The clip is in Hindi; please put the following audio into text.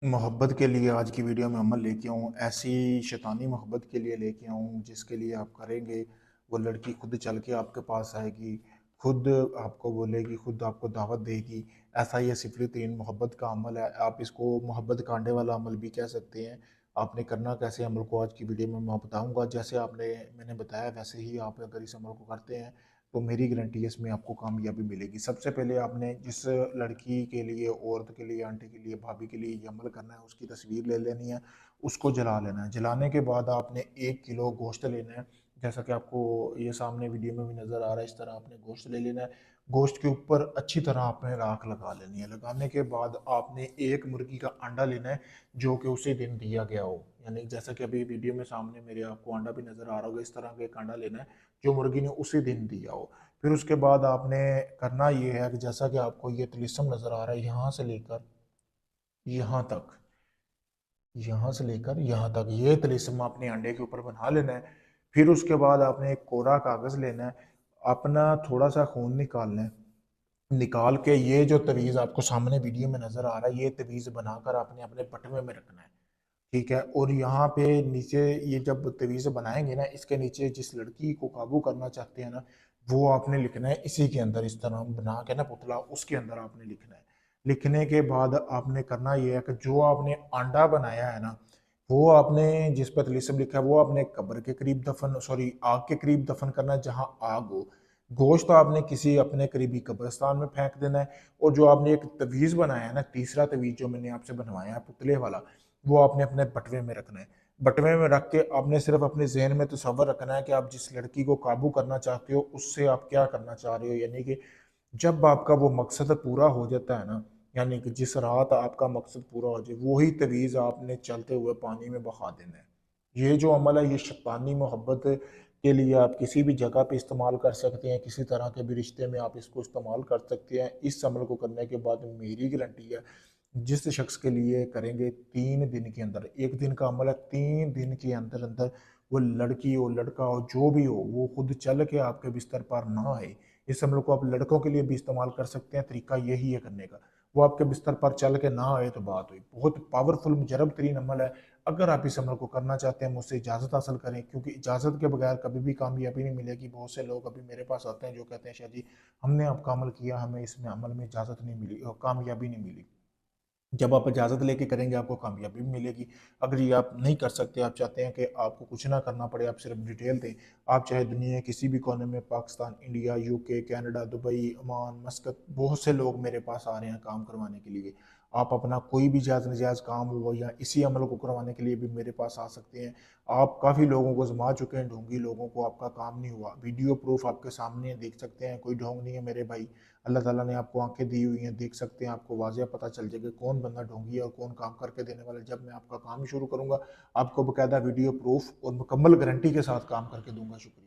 मोहब्बत के लिए आज की वीडियो में अमल लेके आऊँ, ऐसी शैतानी मोहब्बत के लिए लेके आऊँ जिसके लिए आप करेंगे, वो लड़की खुद चल के आपके पास आएगी, खुद आपको बोलेगी, खुद आपको दावत देगी। ऐसा ये सिफली-तरीन मोहब्बत का अमल है, आप इसको मोहब्बत कांडे वाला अमल भी कह सकते हैं। आपने करना कैसे अमल को आज की वीडियो में मैं बताऊँगा, जैसे मैंने बताया वैसे ही आप अगर इस अमल को करते हैं, तो मेरी गारंटी है इसमें आपको कामयाबी मिलेगी। सबसे पहले आपने जिस लड़की के लिए, औरत के लिए, आंटी के लिए, भाभी के लिए ये अमल करना है, उसकी तस्वीर ले लेनी है, उसको जला लेना है। जलाने के बाद आपने 1 किलो गोश्त लेना है, जैसा कि आपको ये सामने वीडियो में भी नज़र आ रहा है, इस तरह आपने गोश्त ले लेना है। गोश्त के ऊपर अच्छी तरह आपने राख लगा लेनी है। लगाने के बाद आपने 1 मुर्गी का अंडा लेना है, जो कि उसी दिन दिया गया हो। यानी जैसा कि अभी वीडियो में सामने मेरे आपको अंडा भी नज़र आ रहा होगा, इस तरह का एक अंडा लेना है, जो मुर्गी ने उसी दिन दिया हो। फिर उसके बाद आपने करना ये है कि जैसा कि आपको ये तिलिस्म नज़र आ रहा है, यहाँ से लेकर यहाँ तक, यहाँ से लेकर यहाँ तक ये तिलिस्म आपने अंडे के ऊपर बना लेना है। फिर उसके बाद आपने एक कोरा कागज़ लेना है, अपना थोड़ा सा खून निकालना है। निकाल के ये जो तवीज़ आपको सामने वीडियो में नज़र आ रहा है, ये तवीज़ बनाकर आपने अपने बटुए में रखना है। ठीक है, और यहाँ पे नीचे ये जब तवीज़ बनाएंगे ना, इसके नीचे जिस लड़की को काबू करना चाहते हैं ना, वो आपने लिखना है इसी के अंदर, इस तरह बना के ना पुतला, उसके अंदर आपने लिखना है। लिखने के बाद आपने करना ये है कि जो आपने अंडा बनाया है ना, वो आपने जिस पर तिलिस्म लिखा है, वो आपने कब्र के करीब दफन, सॉरी, आग के करीब दफन करना है जहाँ आग हो। गोश्त आपने किसी अपने करीबी कब्रिस्तान में फेंक देना है। और जो आपने एक तवीज़ बनाया है ना, तीसरा तवीज़ जो मैंने आपसे बनवाया है पुतले वाला, वो आपने अपने बटवे में रखना है। बटवे में रख के आपने सिर्फ अपने जहन में तसव्वुर रखना है कि आप जिस लड़की को काबू करना चाहते हो, उससे आप क्या करना चाह रहे हो। यानी कि जब आपका वो मकसद पूरा हो जाता है ना, यानी कि जिस रात आपका मकसद पूरा हो जाए, वही तवीज़ आपने चलते हुए पानी में बहा देना है। ये जो अमल है, ये शैतानी मोहब्बत के लिए आप किसी भी जगह पे इस्तेमाल कर सकते हैं, किसी तरह के भी रिश्ते में आप इसको इस्तेमाल कर सकते हैं। इस अमल को करने के बाद मेरी गारंटी है, जिस शख्स के लिए करेंगे 3 दिन के अंदर, 1 दिन का अमल है, 3 दिन के अंदर अंदर वो लड़की हो, लड़का हो, जो भी हो, वो खुद चल के आपके बिस्तर पर ना आए। इस अमल को आप लड़कों के लिए भी इस्तेमाल कर सकते हैं, तरीका यही है करने का। वो आपके बिस्तर पर चल के ना आए तो बात हुई। बहुत पावरफुल मुजरब तरीन अमल है। अगर आप इस अमल को करना चाहते हैं, मुझसे इजाज़त हासिल करें, क्योंकि इजाज़त के बगैर कभी भी कामयाबी नहीं मिलेगी। बहुत से लोग अभी मेरे पास आते हैं जो कहते हैं, शाह जी हमने आपका अमल किया, हमें इसमें अमल में इजाज़त नहीं मिली और कामयाबी नहीं मिली। जब आप इजाज़त लेके करेंगे, आपको कामयाबी भी मिलेगी। अगर ये आप नहीं कर सकते, आप चाहते हैं कि आपको कुछ ना करना पड़े, आप सिर्फ डिटेल दें, आप चाहे दुनिया के किसी भी कोने में, Pakistan, India, UK, Canada, Dubai, Oman, मस्कत, बहुत से लोग मेरे पास आ रहे हैं काम करवाने के लिए। आप अपना कोई भी जायज़ नजायज़ काम हो या इसी अमल को करवाने के लिए भी मेरे पास आ सकते हैं। आप काफ़ी लोगों को आजमा चुके हैं, ढोंगी लोगों को आपका काम नहीं हुआ। वीडियो प्रूफ आपके सामने है, देख सकते हैं, कोई ढोंग नहीं है मेरे भाई। अल्लाह ताला ने आपको आंखें दी हुई हैं, देख सकते हैं, आपको वाज़ेह पता चल जाएगा कौन बंदा ढोंगी है और कौन काम करके देने वाला है। जब मैं आपका काम शुरू करूँगा, आपको बाकायदा वीडियो प्रूफ और मुकम्मल गारंटी के साथ काम करके दूंगा। शुक्रिया।